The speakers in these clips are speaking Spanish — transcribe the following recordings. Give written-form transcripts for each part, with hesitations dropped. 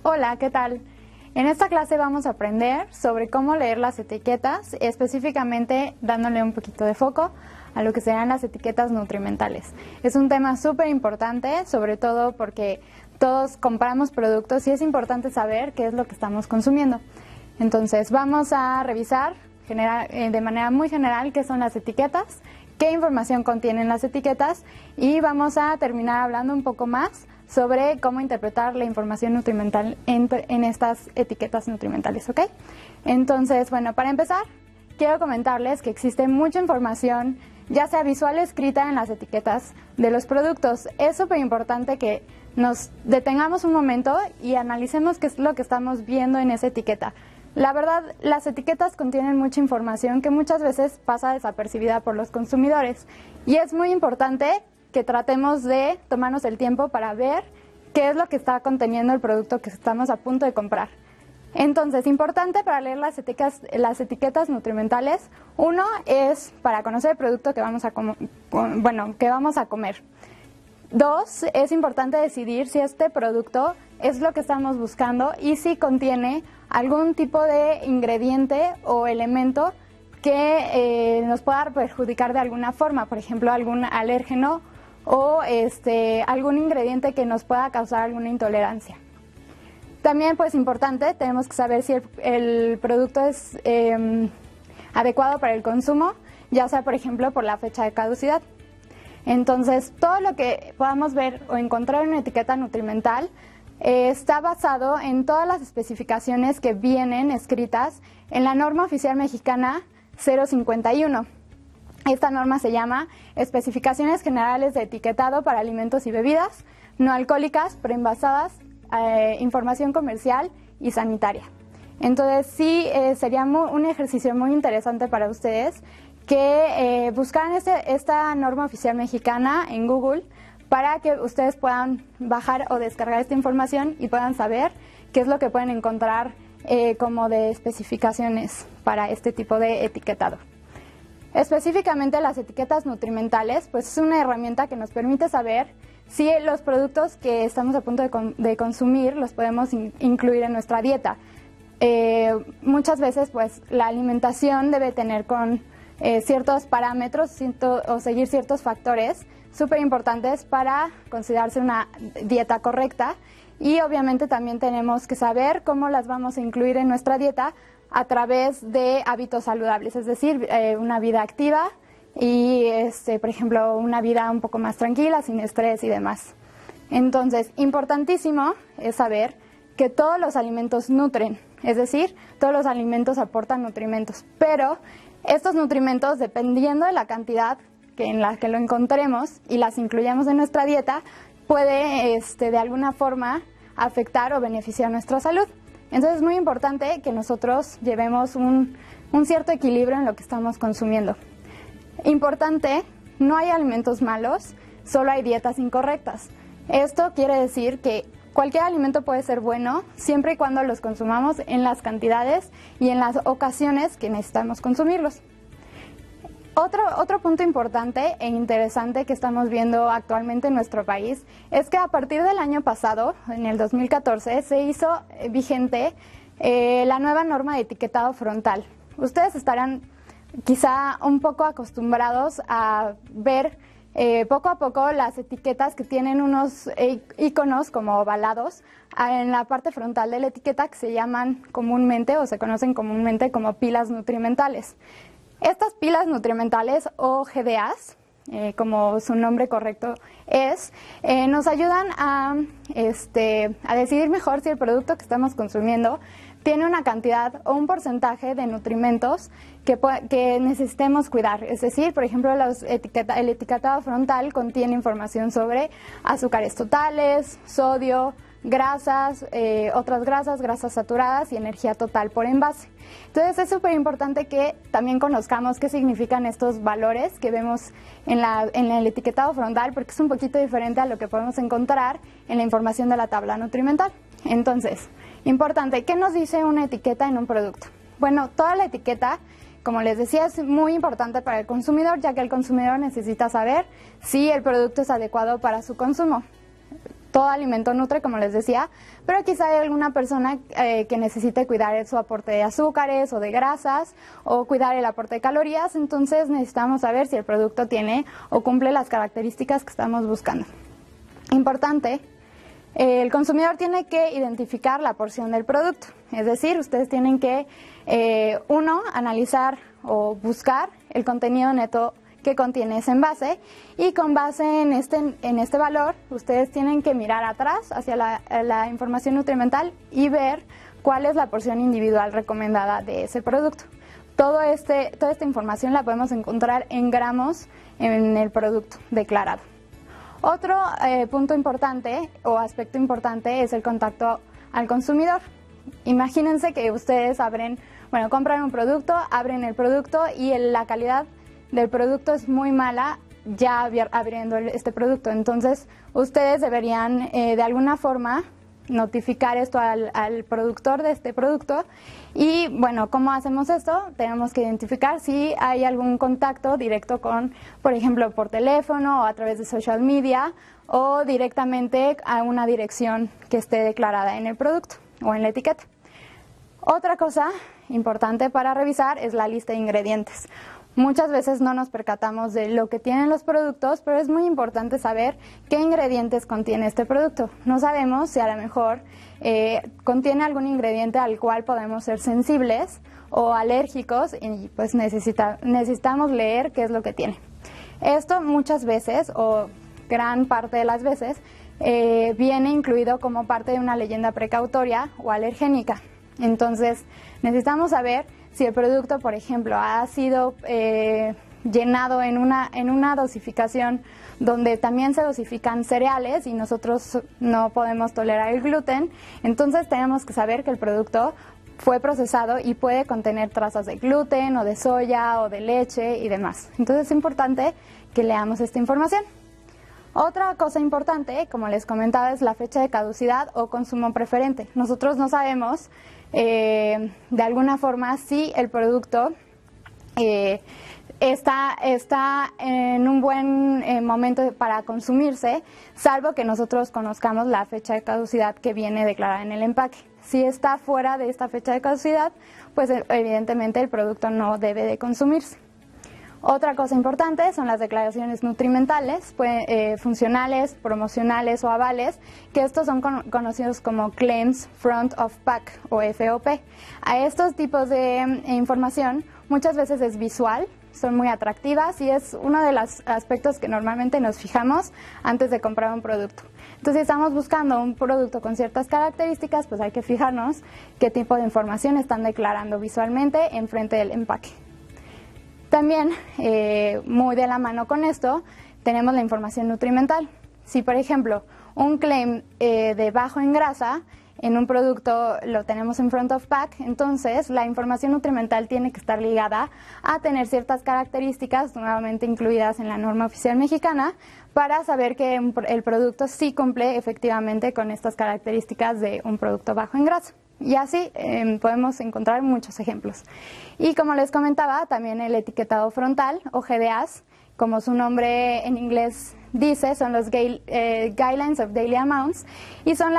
Hola, ¿qué tal? En esta clase vamos a aprender sobre cómo leer las etiquetas, específicamente dándole un poquito de foco a lo que serán las etiquetas nutrimentales. Es un tema súper importante, sobre todo porque todos compramos productos y es importante saber qué es lo que estamos consumiendo. Entonces vamos a revisar de manera muy general qué son las etiquetas, qué información contienen las etiquetas y vamos a terminar hablando un poco más sobre cómo interpretar la información nutrimental en estas etiquetas nutrimentales, ¿ok? Entonces, bueno, para empezar, quiero comentarles que existe mucha información, ya sea visual o escrita, en las etiquetas de los productos. Es súper importante que nos detengamos un momento y analicemos qué es lo que estamos viendo en esa etiqueta. La verdad, las etiquetas contienen mucha información que muchas veces pasa desapercibida por los consumidores y es muy importante que tratemos de tomarnos el tiempo para ver qué es lo que está conteniendo el producto que estamos a punto de comprar. Entonces, importante para leer las etiquetas nutrimentales, uno es para conocer el producto que vamos a comer. Dos, es importante decidir si este producto es lo que estamos buscando y si contiene algún tipo de ingrediente o elemento que nos pueda perjudicar de alguna forma, por ejemplo, algún alérgeno o algún ingrediente que nos pueda causar alguna intolerancia. También, pues importante, tenemos que saber si el producto es adecuado para el consumo, ya sea, por ejemplo, por la fecha de caducidad. Entonces, todo lo que podamos ver o encontrar en una etiqueta nutrimental está basado en todas las especificaciones que vienen escritas en la norma oficial mexicana 051. Esta norma se llama Especificaciones Generales de Etiquetado para Alimentos y Bebidas No Alcohólicas, Preenvasadas, Información Comercial y Sanitaria. Entonces sí, sería un ejercicio muy interesante para ustedes que buscaran esta norma oficial mexicana en Google para que ustedes puedan bajar o descargar esta información y puedan saber qué es lo que pueden encontrar como de especificaciones para este tipo de etiquetado. Específicamente las etiquetas nutrimentales, pues es una herramienta que nos permite saber si los productos que estamos a punto de consumir los podemos incluir en nuestra dieta. Muchas veces pues la alimentación debe tener con ciertos parámetros o seguir ciertos factores súper importantes para considerarse una dieta correcta y obviamente también tenemos que saber cómo las vamos a incluir en nuestra dieta a través de hábitos saludables, es decir, una vida activa y, por ejemplo, una vida un poco más tranquila, sin estrés y demás. Entonces, importantísimo es saber que todos los alimentos nutren, es decir, todos los alimentos aportan nutrimentos, pero estos nutrimentos, dependiendo de la cantidad en la que lo encontremos y las incluyamos en nuestra dieta, puede de alguna forma afectar o beneficiar nuestra salud. Entonces es muy importante que nosotros llevemos un cierto equilibrio en lo que estamos consumiendo. Importante, no hay alimentos malos, solo hay dietas incorrectas. Esto quiere decir que cualquier alimento puede ser bueno siempre y cuando los consumamos en las cantidades y en las ocasiones que necesitamos consumirlos. Otro punto importante e interesante que estamos viendo actualmente en nuestro país es que a partir del año pasado, en el 2014, se hizo vigente la nueva norma de etiquetado frontal. Ustedes estarán quizá un poco acostumbrados a ver poco a poco las etiquetas que tienen unos iconos como ovalados en la parte frontal de la etiqueta que se llaman comúnmente o se conocen comúnmente como pilas nutrimentales. Estas pilas nutrimentales o GDAs, como su nombre correcto es, nos ayudan a decidir mejor si el producto que estamos consumiendo tiene una cantidad o un porcentaje de nutrimentos que necesitemos cuidar. Es decir, por ejemplo, el etiquetado frontal contiene información sobre azúcares totales, sodio, grasas, otras grasas saturadas y energía total por envase. Entonces es súper importante que también conozcamos qué significan estos valores que vemos en el etiquetado frontal, porque es un poquito diferente a lo que podemos encontrar en la información de la tabla nutrimental. Entonces, importante, ¿qué nos dice una etiqueta en un producto? Bueno, toda la etiqueta, como les decía, es muy importante para el consumidor, ya que el consumidor necesita saber si el producto es adecuado para su consumo. todo alimento nutre, como les decía, pero quizá hay alguna persona que necesite cuidar su aporte de azúcares o de grasas o cuidar el aporte de calorías, entonces necesitamos saber si el producto tiene o cumple las características que estamos buscando. Importante, el consumidor tiene que identificar la porción del producto, es decir, ustedes tienen que, analizar o buscar el contenido neto que contiene ese envase, y con base en este valor ustedes tienen que mirar atrás hacia la información nutrimental y ver cuál es la porción individual recomendada de ese producto. Toda esta información la podemos encontrar en gramos en el producto declarado. Otro punto importante o aspecto importante es el contacto al consumidor. Imagínense que ustedes compran un producto, abren el producto y la calidad del producto es muy mala ya abriendo este producto. Entonces, ustedes deberían de alguna forma notificar esto al productor de este producto. Y bueno, ¿cómo hacemos esto? Tenemos que identificar si hay algún contacto directo con, por ejemplo, por teléfono o a través de social media o directamente a una dirección que esté declarada en el producto o en la etiqueta. Otra cosa importante para revisar es la lista de ingredientes. Muchas veces no nos percatamos de lo que tienen los productos, pero es muy importante saber qué ingredientes contiene este producto. No sabemos si a lo mejor contiene algún ingrediente al cual podemos ser sensibles o alérgicos y pues necesitamos leer qué es lo que tiene. Esto muchas veces, o gran parte de las veces, viene incluido como parte de una leyenda precautoria o alergénica. Entonces necesitamos saber si el producto, por ejemplo, ha sido llenado en una dosificación donde también se dosifican cereales y nosotros no podemos tolerar el gluten, entonces tenemos que saber que el producto fue procesado y puede contener trazas de gluten o de soya o de leche y demás. Entonces es importante que leamos esta información. Otra cosa importante, como les comentaba, es la fecha de caducidad o consumo preferente. Nosotros no sabemos de alguna forma si el producto está en un buen momento para consumirse, salvo que nosotros conozcamos la fecha de caducidad que viene declarada en el empaque. Si está fuera de esta fecha de caducidad, pues evidentemente el producto no debe de consumirse. Otra cosa importante son las declaraciones nutrimentales, funcionales, promocionales o avales, que estos son conocidos como Claims Front of Pack o FOP. A estos tipos de información muchas veces es visual, son muy atractivas y es uno de los aspectos que normalmente nos fijamos antes de comprar un producto. Entonces, si estamos buscando un producto con ciertas características, pues hay que fijarnos qué tipo de información están declarando visualmente enfrente del empaque. También, muy de la mano con esto, tenemos la información nutrimental. Si, por ejemplo, un claim de bajo en grasa en un producto lo tenemos en front of pack, entonces la información nutrimental tiene que estar ligada a tener ciertas características, nuevamente incluidas en la norma oficial mexicana, para saber que el producto sí cumple efectivamente con estas características de un producto bajo en grasa. Y así podemos encontrar muchos ejemplos. Y como les comentaba, también el etiquetado frontal o GDAs, como su nombre en inglés dice, son los Guidelines of Daily Amounts y son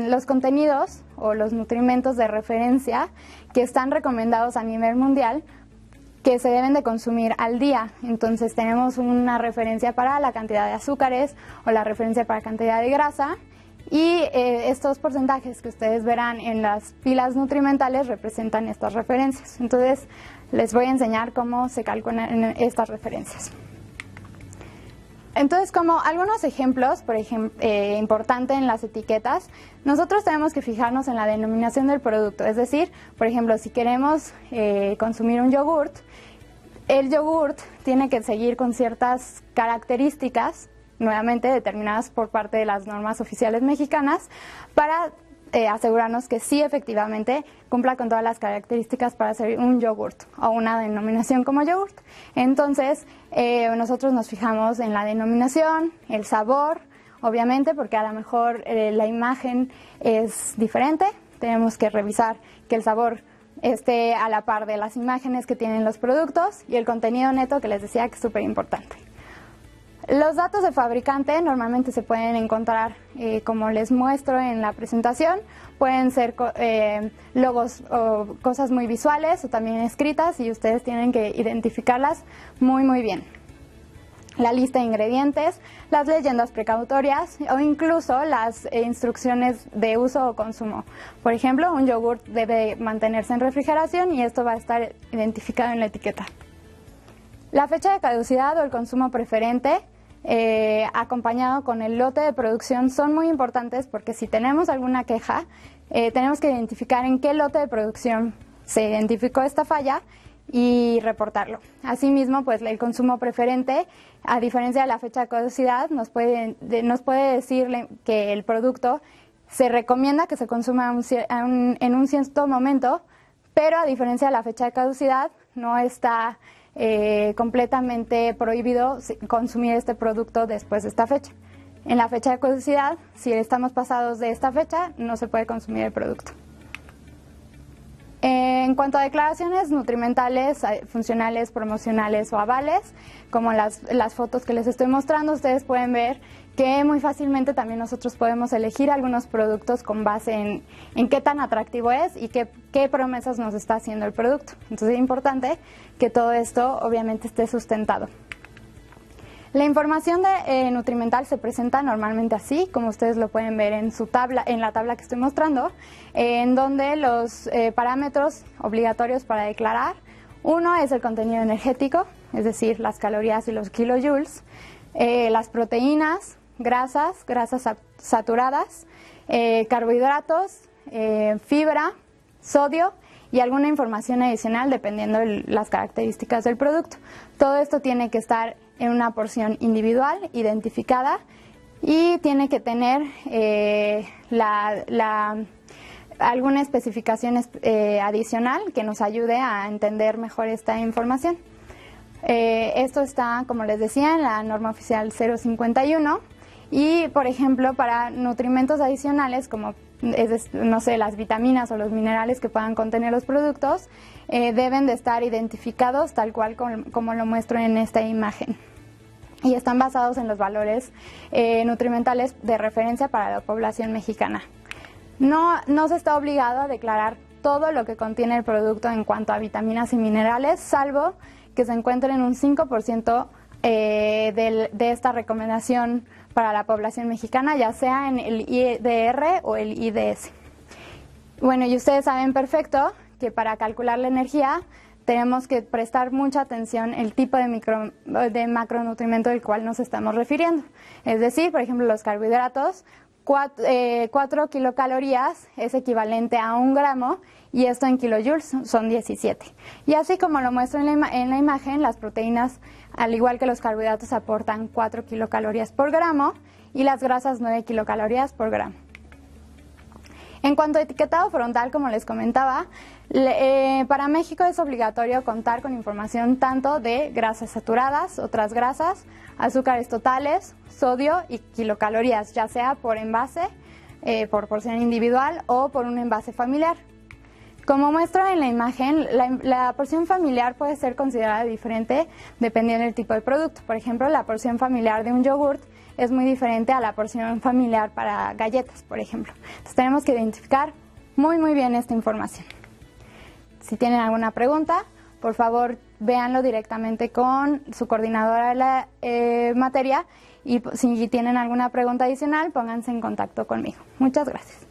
los contenidos o los nutrimentos de referencia que están recomendados a nivel mundial que se deben de consumir al día. Entonces tenemos una referencia para la cantidad de azúcares o la referencia para la cantidad de grasa. Y estos porcentajes que ustedes verán en las pilas nutrimentales representan estas referencias. Entonces, les voy a enseñar cómo se calculan estas referencias. Entonces, como algunos ejemplos, por ejemplo, importante en las etiquetas, nosotros tenemos que fijarnos en la denominación del producto. Es decir, por ejemplo, si queremos consumir un yogurt, el yogurt tiene que seguir con ciertas características nuevamente determinadas por parte de las normas oficiales mexicanas para asegurarnos que sí efectivamente cumpla con todas las características para ser un yogurt o una denominación como yogurt. Entonces nosotros nos fijamos en la denominación, el sabor, obviamente porque a lo mejor la imagen es diferente, tenemos que revisar que el sabor esté a la par de las imágenes que tienen los productos y el contenido neto que les decía que es súper importante. Los datos de fabricante normalmente se pueden encontrar, como les muestro en la presentación. Pueden ser logos o cosas muy visuales o también escritas, y ustedes tienen que identificarlas muy bien. La lista de ingredientes, las leyendas precautorias o incluso las instrucciones de uso o consumo. Por ejemplo, un yogurt debe mantenerse en refrigeración y esto va a estar identificado en la etiqueta. La fecha de caducidad o el consumo preferente, acompañado con el lote de producción, son muy importantes porque si tenemos alguna queja, tenemos que identificar en qué lote de producción se identificó esta falla y reportarlo. Asimismo, pues el consumo preferente, a diferencia de la fecha de caducidad, nos puede decir que el producto se recomienda que se consuma en un cierto momento, pero a diferencia de la fecha de caducidad, no está completamente prohibido consumir este producto después de esta fecha. En la fecha de caducidad, si estamos pasados de esta fecha, no se puede consumir el producto. En cuanto a declaraciones nutrimentales, funcionales, promocionales o avales, como las fotos que les estoy mostrando, ustedes pueden ver que muy fácilmente también nosotros podemos elegir algunos productos con base en qué tan atractivo es y qué promesas nos está haciendo el producto. Entonces es importante que todo esto obviamente esté sustentado. La información nutrimental se presenta normalmente así, como ustedes lo pueden ver en la tabla que estoy mostrando, en donde los parámetros obligatorios para declarar: uno es el contenido energético, es decir, las calorías y los kilojoules, las proteínas, grasas saturadas, carbohidratos, fibra, sodio y alguna información adicional dependiendo de las características del producto. Todo esto tiene que estar en una porción individual, identificada, y tiene que tener alguna especificación adicional que nos ayude a entender mejor esta información. Esto está, como les decía, en la norma oficial 051 y, por ejemplo, para nutrimentos adicionales como no sé, las vitaminas o los minerales que puedan contener los productos, deben de estar identificados tal cual como lo muestro en esta imagen. Y están basados en los valores nutrimentales de referencia para la población mexicana. No se está obligado a declarar todo lo que contiene el producto en cuanto a vitaminas y minerales, salvo que se encuentre en un 5% de esta recomendación para la población mexicana, ya sea en el IDR o el IDS. Bueno, y ustedes saben perfecto que para calcular la energía tenemos que prestar mucha atención el tipo de macronutrimento del cual nos estamos refiriendo. Es decir, por ejemplo, los carbohidratos, 4 kilocalorías es equivalente a 1 gramo, y esto en kilojoules son 17. Y así como lo muestro en la imagen, las proteínas, al igual que los carbohidratos, aportan 4 kilocalorías por gramo y las grasas 9 kilocalorías por gramo. En cuanto a etiquetado frontal, como les comentaba, para México es obligatorio contar con información tanto de grasas saturadas, otras grasas, azúcares totales, sodio y kilocalorías, ya sea por envase, por porción individual o por un envase familiar. Como muestro en la imagen, la porción familiar puede ser considerada diferente dependiendo del tipo de producto. Por ejemplo, la porción familiar de un yogurt es muy diferente a la porción familiar para galletas, por ejemplo. Entonces tenemos que identificar muy bien esta información. Si tienen alguna pregunta, por favor véanlo directamente con su coordinadora de la materia, y si tienen alguna pregunta adicional, pónganse en contacto conmigo. Muchas gracias.